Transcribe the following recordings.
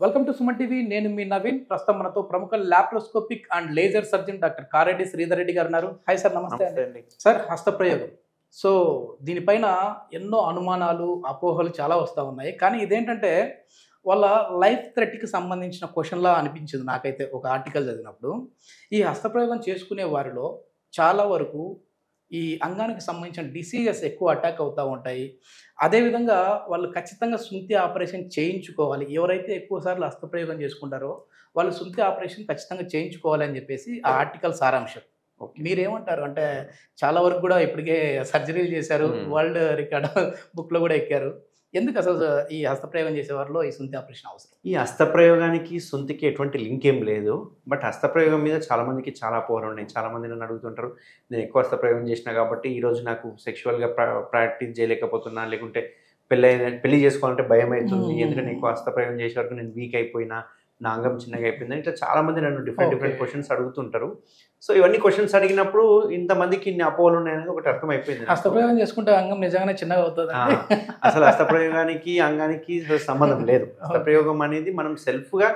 Welcome to Suman TV. నేను మీ నవీన్. ప్రస్తుతం మనతో ప్రముఖ laparoscopic and laser surgeon doctor Kareddy Sridhar Reddy గారు ఉన్నారు. హాయ్ సార్, నమస్తే అండి. సార్, హస్తప్రయోగం, సో దీనిపైన ఎన్నో అనుమానాలు, అపోహలు చాలా వస్తూ ఉన్నాయి. కానీ ఇదేంటంటే వాళ్ళ లైఫ్ థ్రెట్కి సంబంధించిన క్వశ్చన్లా అనిపించింది నాకైతే ఒక ఆర్టికల్ చదివినప్పుడు. ఈ హస్తప్రయోగం చేసుకునే వారిలో చాలా వరకు ఈ అంగానికి సంబంధించిన డిసీజెస్ ఎక్కువ అటాక్ అవుతూ ఉంటాయి. అదేవిధంగా వాళ్ళు ఖచ్చితంగా సుంతి ఆపరేషన్ చేయించుకోవాలి. ఎవరైతే ఎక్కువసార్లు హస్తప్రయోగం చేసుకుంటారో వాళ్ళు సుంతి ఆపరేషన్ ఖచ్చితంగా చేయించుకోవాలి అని చెప్పేసి ఆ ఆర్టికల్ సారాంశం. మీరేమంటారు? అంటే చాలా వరకు కూడా ఇప్పటికే సర్జరీలు చేశారు, వరల్డ్ రికార్డ్ బుక్లో కూడా ఎక్కారు. ఎందుకు అసలు ఈ హస్తప్రయోగం చేసే వారిలో ఈ సుంతి ఆపరేషన్ అవసరం? ఈ హస్తప్రయోగానికి సుంతికి ఎటువంటి లింక్ ఏం లేదు. బట్ హస్తప్రయోగం మీద చాలామందికి చాలా అపోహలు ఉన్నాయి. చాలామంది నన్ను అడుగుతుంటారు, నేను ఎక్కువ హస్తప్రయోగం చేసినా కాబట్టి ఈరోజు నాకు సెక్షువల్గా ప్రాక్టీస్ చేయలేకపోతున్నా, లేకుంటే పెళ్లి చేసుకోవాలంటే భయం అవుతుంది, ఎందుకంటే ఎక్కువ హస్తప్రయోగం చేసే వరకు నేను వీక్ అయిపోయినా, నా అంగం చిన్నగా అయిపోయిందని ఇట్లా చాలామంది నన్ను డిఫరెంట్ క్వశ్చన్స్ అడుగుతుంటారు. సో ఇవన్నీ క్వశ్చన్స్ అడిగినప్పుడు ఇంతమందికి ఇన్ని అపోహలు ఉన్నాయనేది ఒకటి అర్థమైపోయింది. హస్తప్రయోగం చేసుకుంటే అంగం నిజంగానే చిన్నగా అవుతుంది? అసలు హస్తప్రయోగానికి అంగానికి సంబంధం లేదు. హస్తప్రయోగం అనేది మనం సెల్ఫ్గా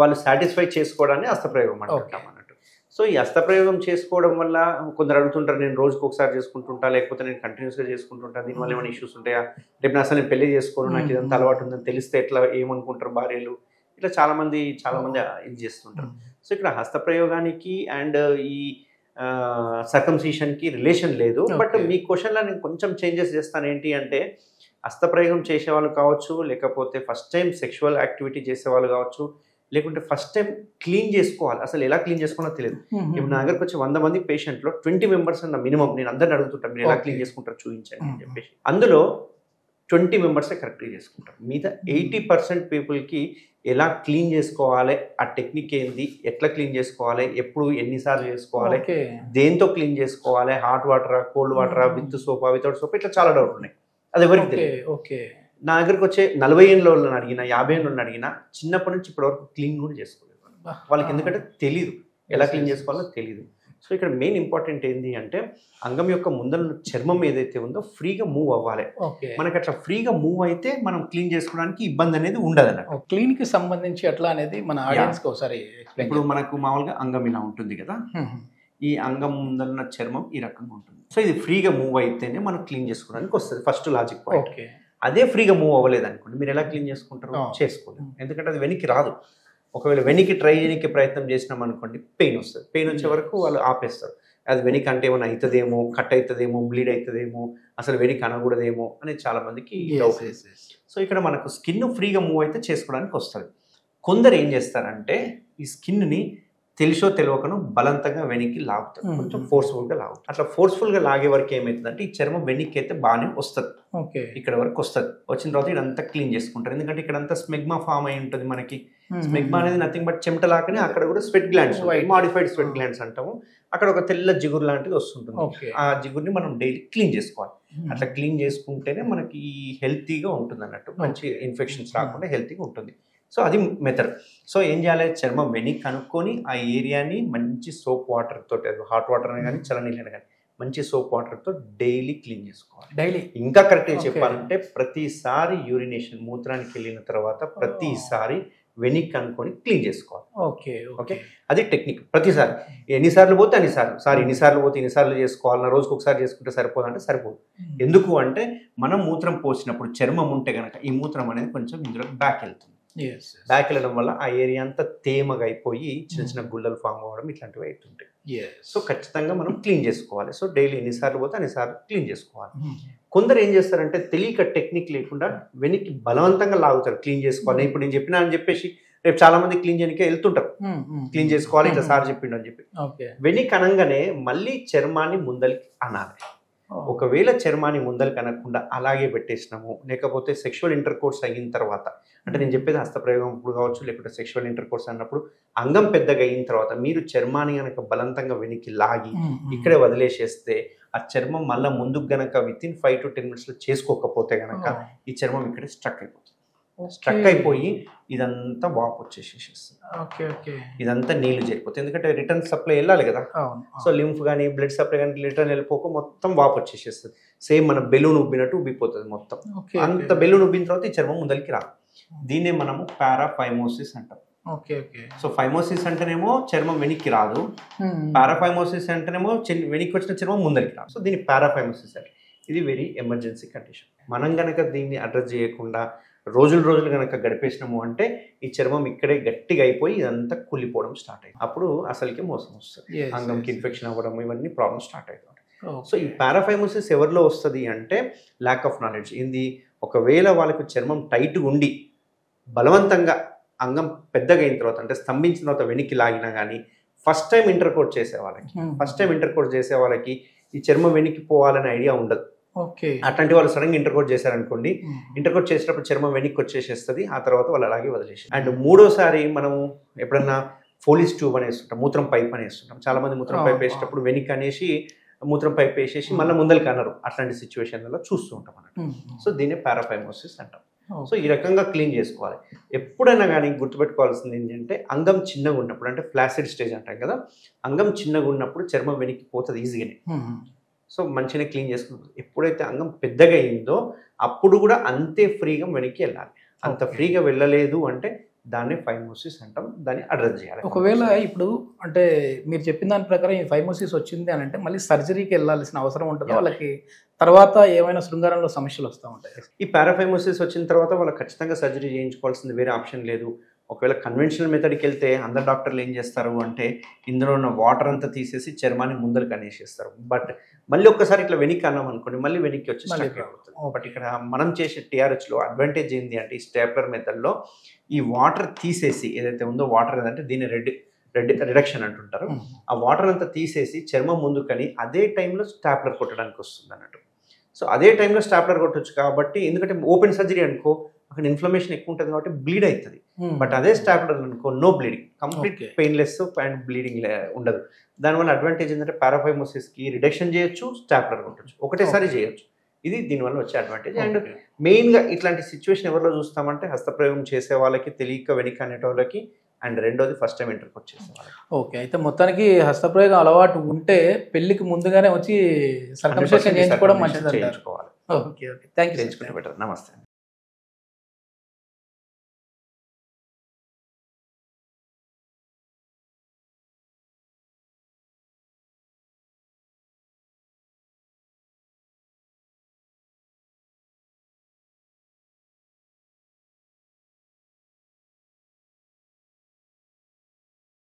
వాళ్ళు సాటిస్ఫై చేసుకోవడాన్ని హస్తప్రయోగం అంటాం అన్నట్టు. సో ఈ హస్తప్రయోగం చేసుకోవడం వల్ల కొందరు అడుగుతుంటారు, నేను రోజుకి ఒకసారి చేసుకుంటుంటా, లేకపోతే నేను కంటిన్యూస్గా చేసుకుంటుంటా, దీనివల్ల ఏమైనా ఇష్యూస్ ఉంటాయా, రేపు అసలు నేను పెళ్లి చేసుకోను, నాకు ఇదంతా అలవాటు ఉందని తెలిస్తే ఎట్లా, ఏమనుకుంటారు భార్యలు, ఇట్లా చాలామంది ఇది చేస్తుంటారు. సో ఇక్కడ హస్తప్రయోగానికి అండ్ ఈ సర్కంసిషన్కి రిలేషన్ లేదు. బట్ మీ క్వశ్చన్లో నేను కొంచెం చేంజెస్ చేస్తాను. ఏంటి అంటే హస్తప్రయోగం చేసేవాళ్ళు కావచ్చు, లేకపోతే ఫస్ట్ టైం సెక్షువల్ యాక్టివిటీ చేసేవాళ్ళు కావచ్చు, లేకుంటే ఫస్ట్ టైం క్లీన్ చేసుకోవాలి, అసలు ఎలా క్లీన్ చేసుకోవాలో తెలియదు. ఇప్పుడు నా దగ్గరకు వచ్చి 100 మంది పేషెంట్లో 20 మెంబర్స్ అన్న మినిమం నేను అందరిని అడుగుతుంటాను, మీరు ఎలా క్లీన్ చేసుకుంటారో చూపించండి అని చెప్పేసి. అందులో 20 మెంబర్సే కరెక్ట్గా చేసుకుంటారు. మిగతా 80% పీపుల్కి ఎలా క్లీన్ చేసుకోవాలి, ఆ టెక్నిక్ ఏంది, ఎట్లా క్లీన్ చేసుకోవాలి, ఎప్పుడు ఎన్నిసార్లు చేసుకోవాలి, దేంతో క్లీన్ చేసుకోవాలి, హాట్ వాటరా, కోల్డ్ వాటరా, విత్ సోపా, వితౌట్ సోపా, ఇట్లా చాలా డౌట్ ఉన్నాయి. అది ఎవరికి తెలియదు. నా దగ్గరకు వచ్చే 40 ఏళ్ళ వాళ్ళని అడిగినా, 50 ఏళ్ళని అడిగినా చిన్నప్పటి నుంచి ఇప్పటి వరకు క్లీన్ కూడా చేసుకోలేదు వాళ్ళకి. ఎందుకంటే తెలీదు, ఎలా క్లీన్ చేసుకోవాలో తెలీదు. సో ఇక్కడ మెయిన్ ఇంపార్టెంట్ ఏంటి అంటే అంగం యొక్క ముందర చర్మం ఏదైతే ఉందో ఫ్రీగా మూవ్ అవ్వాలి. మనకి అట్లా ఫ్రీగా మూవ్ అయితే మనం క్లీన్ చేసుకోవడానికి ఇబ్బంది అనేది ఉండదు అన్నట్టు. క్లీన్ కి సంబంధించి ఎట్లా అనేది మన ఆడియన్స్ కి ఒకసారి ఇప్పుడు మనకు మామూలుగా అంగం ఇలా ఉంటుంది కదా, ఈ అంగం ముందర చర్మం ఈ రకంగా ఉంటుంది. సో ఇది ఫ్రీగా మూవ్ అయితేనే మనం క్లీన్ చేసుకోవడానికి వస్తుంది, ఫస్ట్ లాజిక్ పాయింట్. అదే ఫ్రీగా మూవ్ అవ్వలేదు అనుకోండి, మీరు ఎలా క్లీన్ చేసుకుంటారు? చేసుకోలేదు, ఎందుకంటే అది వెనక్కి రాదు. ఒకవేళ వెనక్కి ట్రై చేయడానికి ప్రయత్నం చేసినాం అనుకోండి, పెయిన్ వస్తుంది. పెయిన్ వచ్చే వరకు వాళ్ళు ఆపేస్తారు. అది వెనక్కి అంటే ఏమైనా అవుతుందేమో, కట్ అవుతుందేమో, బ్లీడ్ అవుతుందేమో, అసలు వెనక్కి అనకూడదేమో అనేది చాలా మందికి డౌట్. సో ఇక్కడ మనకు స్కిన్ ఫ్రీగా మూవ్ అయితే చేసుకోవడానికి వస్తుంది. కొందరు ఏం చేస్తారంటే ఈ స్కిన్ని తెలిసో తెలియకనో బలంతంగా వెనక్కి లాగుతారు, కొంచెం ఫోర్స్ఫుల్గా లాగుతారు. అట్లా ఫోర్స్ఫుల్గా లాగే వరకు ఏమవుతుందంటే ఈ చర్మం వెనక్కి అయితే బాగానే వస్తుంది, ఇక్కడ వరకు వస్తుంది. వచ్చిన తర్వాత ఇదంతా క్లీన్ చేసుకుంటారు. ఎందుకంటే ఇక్కడ అంతా స్మెగ్మా ఫామ్ అయి ఉంటుంది. మనకి స్మెగ్మా అనేది నథింగ్ బట్ చెమట లాగానే అక్కడ కూడా sweat glands, modified sweat glands అంటాము. అక్కడ ఒక తెల్ల జిగురు లాంటిది వస్తుంటుంది. ఆ జిగురిని మనం డైలీ క్లీన్ చేసుకోవాలి. అట్లా క్లీన్ చేసుకుంటేనే మనకి హెల్తీగా ఉంటుంది అన్నట్టు, మంచి ఇన్ఫెక్షన్స్ రాకుండా హెల్తీగా ఉంటుంది. సో అది మెథడ్. సో ఏం చేయాలి, చర్మం వెనక్కి కనుక్కొని ఆ ఏరియాని మంచి సోప్ వాటర్ తోటి, హాట్ వాటర్ అని కానీ చల్లనీళ్ళని కానీ మంచి సోప్ వాటర్తో డైలీ క్లీన్ చేసుకోవాలి. డైలీ ఇంకా కరెక్ట్గా చెప్పాలంటే ప్రతిసారి యూరినేషన్, మూత్రానికి వెళ్ళిన తర్వాత ప్రతిసారి వెనక్కి కనుక్కొని క్లీన్ చేసుకోవాలి. ఓకే, అది టెక్నిక్. ప్రతిసారి ఎన్నిసార్లు పోతే అన్నిసార్లు, ఎన్నిసార్లు పోతే ఎన్నిసార్లు చేసుకోవాలి, రోజుకి ఒకసారి చేసుకుంటే సరిపోదంటే సరిపోదు. ఎందుకు అంటే మనం మూత్రం పోసినప్పుడు చర్మం ఉంటే కనుక ఈ మూత్రం అనేది కొంచెం ఇందులో బ్యాక్ వెళ్తుంది. బ్యాక్ వెళ్ళడం వల్ల ఆ ఏరియా అంతా తేమగా అయిపోయి చిన్న చిన్న గుళ్ళలు ఫామ్ అవ్వడం ఇట్లాంటివి అవుతుంటాయి. సో ఖచ్చితంగా మనం క్లీన్ చేసుకోవాలి. సో డైలీ ఎన్నిసార్లు పోతే అన్నిసార్లు క్లీన్ చేసుకోవాలి. కొందరు ఏం చేస్తారంటే తెలియక టెక్నిక్ లేకుండా వెనక్కి బలవంతంగా లాగుతారు క్లీన్ చేసుకోవాలి. ఇప్పుడు నేను చెప్పినా అని చెప్పేసి రేపు చాలా మంది క్లీన్ చేయడానికి వెళ్తుంటారు, క్లీన్ చేసుకోవాలి ఇట్లా సార్ చెప్పిండు అని చెప్పి. వెనక్కి అనగానే మళ్ళీ చర్మాన్ని ముందరికి అనాలి. ఒకవేళ చర్మాన్ని ముందరికి అనకుండా అలాగే పెట్టేసినాము, లేకపోతే సెక్షువల్ ఇంటర్ కోర్స్ అయిన తర్వాత, అంటే నేను చెప్పేది హస్తప్రయోగం ఇప్పుడు కావచ్చు, లేకపోతే సెక్షువల్ ఇంటర్ కోర్స్ అన్నప్పుడు అంగం పెద్దగా అయిన తర్వాత మీరు చర్మాన్ని కనుక బలవంతంగా వెనక్కి లాగి ఇక్కడే వదిలేసేస్తే ఆ చర్మం మళ్ళీ ముందుకు గనక వితిన్ 5 to 10 minutes చేసుకోకపోతే గనక ఈ చర్మం ఇక్కడే స్ట్రక్ అయిపోతుంది. స్ట్రక్ అయిపోయి ఇదంతా వాపు వచ్చేసేస్తుంది, ఇదంతా నీళ్లు చేరిపోతుంది. ఎందుకంటే రిటర్న్ సప్లై వెళ్ళాలి కదా. సో లింఫ్ కానీ బ్లడ్ సప్లై కానీ రిటర్న్ వెళ్ళిపోక మొత్తం వాపు వచ్చేసేస్తుంది. సేమ్ మన బెలూన్ ఉబ్బినట్టు ఉబ్బిపోతుంది మొత్తం. అంత బెలూన్ ఉబ్బిన తర్వాత ఈ చర్మం ముందరికి రాదు. దీన్నే మనము పారాఫైమోసిస్ అంటాం. Okay okay. సో ఫైమోసిస్ అంటేనేమో చర్మం వెనక్కి రాదు, పారాఫైమోసిస్ అంటేనేమో వెనక్కి వచ్చిన చర్మం ముందరికి రాదు. సో దీన్ని పారాఫైమోసిస్ అంటే ఇది వెరీ ఎమర్జెన్సీ కండిషన్. మనం కనుక దీన్ని అడ్రస్ చేయకుండా రోజులు కనుక గడిపేసినాము అంటే ఈ చర్మం ఇక్కడే గట్టిగా అయిపోయి ఇదంతా కూలిపోవడం స్టార్ట్ అయింది. అప్పుడు అసలుకి మోసం వస్తుంది, అంగంకి ఇన్ఫెక్షన్ అవ్వడం, ఇవన్నీ ప్రాబ్లమ్స్ స్టార్ట్ అవుతాయి. సో ఈ పారాఫైమోసిస్ ఎవరిలో వస్తుంది అంటే ల్యాక్ ఆఫ్ నాలెడ్జ్. ఇది ఒకవేళ వాళ్ళకు చర్మం టైట్గా ఉండి బలవంతంగా అంగం పెద్దగా అయిన తర్వాత అంటే స్తంభించిన తర్వాత వెనక్కి లాగినా కానీ ఫస్ట్ టైం ఇంటర్ కోర్స్ చేసే వాళ్ళకి ఈ చర్మం వెనక్కి పోవాలనే ఐడియా ఉండదు. అట్లాంటి వాళ్ళు సడన్గా ఇంటర్ కోర్స్ చేశారనుకోండి, ఇంటర్ కోర్స్ చేసేటప్పుడు చర్మం వెనక్కి వచ్చేసేస్తుంది, ఆ తర్వాత వాళ్ళు అలాగే వదిలేసి. అండ్ మూడోసారి మనము ఎప్పుడన్నా ఫోలిస్ ట్యూబ్ అనేస్తుంటాం, మూత్రం పైప్ అనేస్తుంటాం. చాలా మంది మూత్రం పైప్ వేసేటప్పుడు వెనక్కి అనేసి మూత్రం పైప్ వేసేసి మళ్ళీ ముందరికి అన్నారు. అట్లాంటి సిచ్యువేషన్లలో చూస్తూ ఉంటాం అన్నట్టు. సో దీన్ని పారాఫైమోసిస్ అంటాం. సో ఈ రకంగా క్లీన్ చేసుకోవాలి. ఎప్పుడైనా కానీ గుర్తుపెట్టుకోవాల్సింది ఏంటంటే అంగం చిన్నగా ఉన్నప్పుడు, అంటే ఫ్లాసిడ్ స్టేజ్ అంటాం కదా, అంగం చిన్నగా ఉన్నప్పుడు చర్మం వెనక్కి పోతుంది ఈజీగానే. సో మంచిగా క్లీన్ చేసుకుంటుంది. ఎప్పుడైతే అంగం పెద్దగా అయిందో అప్పుడు కూడా అంతే ఫ్రీగా వెనక్కి వెళ్ళాలి. అంత ఫ్రీగా వెళ్ళలేదు అంటే దాన్ని ఫైమోసిస్ అంటాం, దాన్ని అడ్రస్ చేయాలి. ఒకవేళ ఇప్పుడు అంటే మీరు చెప్పిన దాని ప్రకారం ఈ ఫైమోసిస్ వచ్చింది అని అంటే మళ్ళీ సర్జరీకి వెళ్ళాల్సిన అవసరం ఉంటుంది వాళ్ళకి, తర్వాత ఏమైనా శృంగారంలో సమస్యలు వస్తూ ఉంటాయి. ఈ పారాఫైమోసిస్ వచ్చిన తర్వాత వాళ్ళకి ఖచ్చితంగా సర్జరీ చేయించుకోవాల్సింది, వేరే ఆప్షన్ లేదు. ఒకవేళ కన్వెన్షనల్ మెథడ్కి వెళ్తే అందరు డాక్టర్లు ఏం చేస్తారు అంటే ఇందులో ఉన్న వాటర్ అంతా తీసేసి చర్మాన్ని ముందరికి అనేసేస్తారు. బట్ మళ్ళీ ఒక్కసారి ఇట్లా వెనక్కి అన్నాం అనుకోండి, మళ్ళీ వెనక్కి వచ్చి స్టక్ అయిపోతుంది. బట్ ఇక్కడ మనం చేసే టీఆర్హెచ్లో అడ్వాంటేజ్ ఏంటి అంటే ఈ స్టేప్లర్ మెథడ్లో ఈ వాటర్ తీసేసి ఏదైతే ఉందో వాటర్ ఏదంటే దీన్ని రిడక్షన్ అంటుంటారు. ఆ వాటర్ అంతా తీసేసి చర్మం ముందుకని అదే టైంలో స్టాప్లర్ కొట్టడానికి వస్తుంది అన్నట్టు. సో అదే టైంలో స్టాప్లర్ కొట్టచ్చు కాబట్టి, ఎందుకంటే ఓపెన్ సర్జరీ అనుకో అక్కడ ఇన్ఫ్లమేషన్ ఎక్కువ ఉంటుంది కాబట్టి బ్లీడ్ అవుతుంది. బట్ అదే స్టాప్లర్ అనుకో no bleeding, complete painless and bleeding ఉండదు. దానివల్ల అడ్వాంటేజ్ ఏంటంటే పారాఫైమోసిస్కి రిడక్షన్ చేయొచ్చు, స్టాప్లర్ కొట్టచ్చు, ఒకటేసారి చేయొచ్చు. ఇది దీనివల్ల వచ్చే అడ్వాంటేజ్. అండ్ మెయిన్గా ఇట్లాంటి సిచ్యువేషన్ ఎవరిలో చూస్తామంటే హస్తప్రయోగం చేసే వాళ్ళకి, తెలియక వెనక అనేటోళ్ళకి, అండ్ రెండోది ఫస్ట్ టైం ఇంటర్కి వచ్చేసే వాళ్ళకి. ఓకే, అయితే మొత్తానికి హస్తప్రయోగం అలవాటు ఉంటే పెళ్లికి ముందుగానే వచ్చి సర్కంసిషన్ చేయించుకోవడం మంచిది, చేయించుకోవాలి. Okay okay, thank you. నమస్తే.